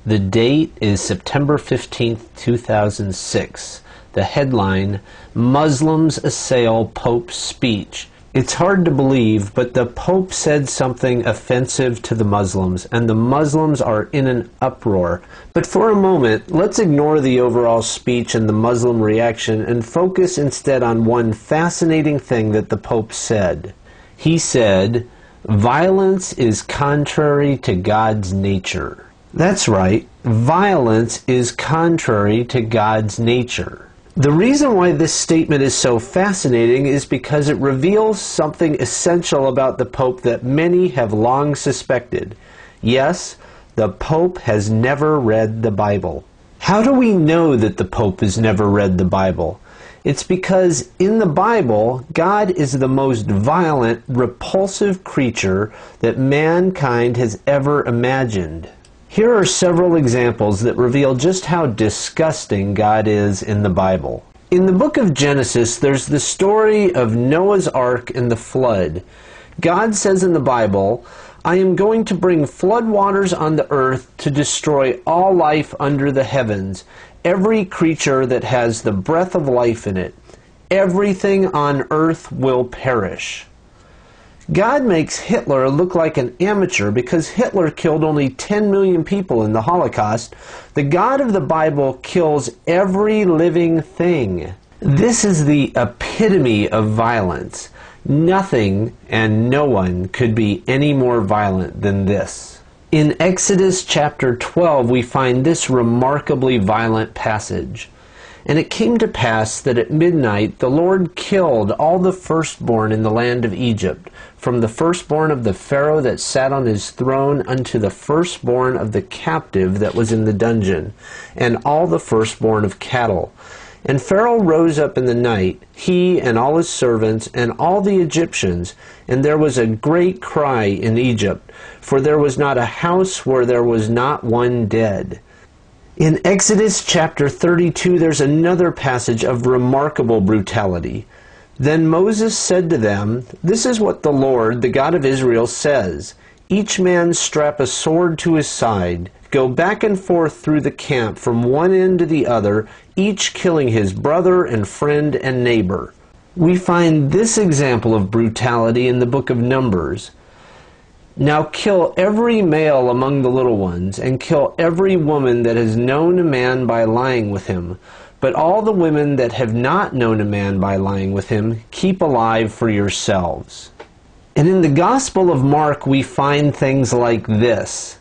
The date is September 15th, 2006. The headline, Muslims Assail Pope's Speech. It's hard to believe, but the Pope said something offensive to the Muslims, and the Muslims are in an uproar. But for a moment, let's ignore the overall speech and the Muslim reaction and focus instead on one fascinating thing that the Pope said. He said, "Violence is contrary to God's nature." That's right, violence is contrary to God's nature. The reason why this statement is so fascinating is because it reveals something essential about the Pope that many have long suspected. Yes, the Pope has never read the Bible. How do we know that the Pope has never read the Bible? It's because in the Bible, God is the most violent, repulsive creature that mankind has ever imagined. Here are several examples that reveal just how disgusting God is in the Bible. In the book of Genesis, there's the story of Noah's Ark and the flood. God says in the Bible, "I am going to bring flood waters on the earth to destroy all life under the heavens, every creature that has the breath of life in it. Everything on earth will perish." God makes Hitler look like an amateur because Hitler killed only 10 million people in the Holocaust. The God of the Bible kills every living thing. This is the epitome of violence. Nothing and no one could be any more violent than this. In Exodus chapter 12, we find this remarkably violent passage. "And it came to pass that at midnight the Lord killed all the firstborn in the land of Egypt, from the firstborn of the Pharaoh that sat on his throne unto the firstborn of the captive that was in the dungeon, and all the firstborn of cattle. And Pharaoh rose up in the night, he and all his servants and all the Egyptians, and there was a great cry in Egypt, for there was not a house where there was not one dead." In Exodus chapter 32, there's another passage of remarkable brutality. "Then Moses said to them, This is what the Lord, the God of Israel, says, Each man strap a sword to his side, go back and forth through the camp from one end to the other, each killing his brother and friend and neighbor." We find this example of brutality in the book of Numbers. "Now kill every male among the little ones, and kill every woman that has known a man by lying with him. But all the women that have not known a man by lying with him, keep alive for yourselves." And in the Gospel of Mark, we find things like this.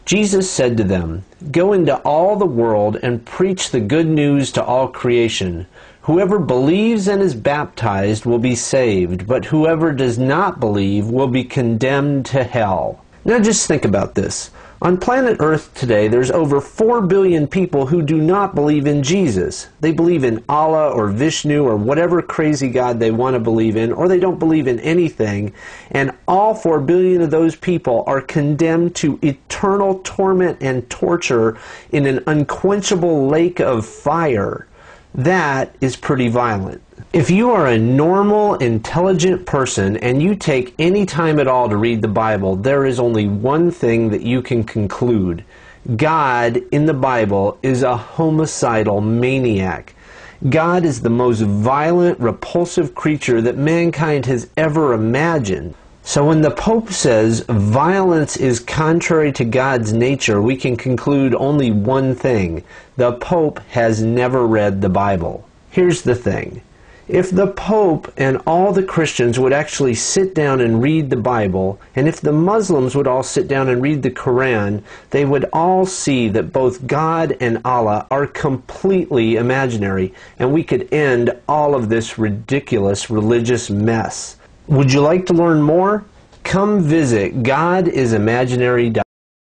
Jesus said to them, "Go into all the world and preach the good news to all creation. Whoever believes and is baptized will be saved, but whoever does not believe will be condemned to hell." Now just think about this. On planet Earth today, there's over 4 billion people who do not believe in Jesus. They believe in Allah or Vishnu or whatever crazy god they want to believe in, or they don't believe in anything. And all 4 billion of those people are condemned to eternal torment and torture in an unquenchable lake of fire. That is pretty violent. If you are a normal, intelligent person and you take any time at all to read the Bible, there is only one thing that you can conclude. God in the Bible is a homicidal maniac. God is the most violent, repulsive creature that mankind has ever imagined. So when the Pope says violence is contrary to God's nature, we can conclude only one thing. The Pope has never read the Bible. Here's the thing. If the Pope and all the Christians would actually sit down and read the Bible, and if the Muslims would all sit down and read the Quran, they would all see that both God and Allah are completely imaginary, and we could end all of this ridiculous religious mess. Would you like to learn more? Come visit GodIsImaginary.com.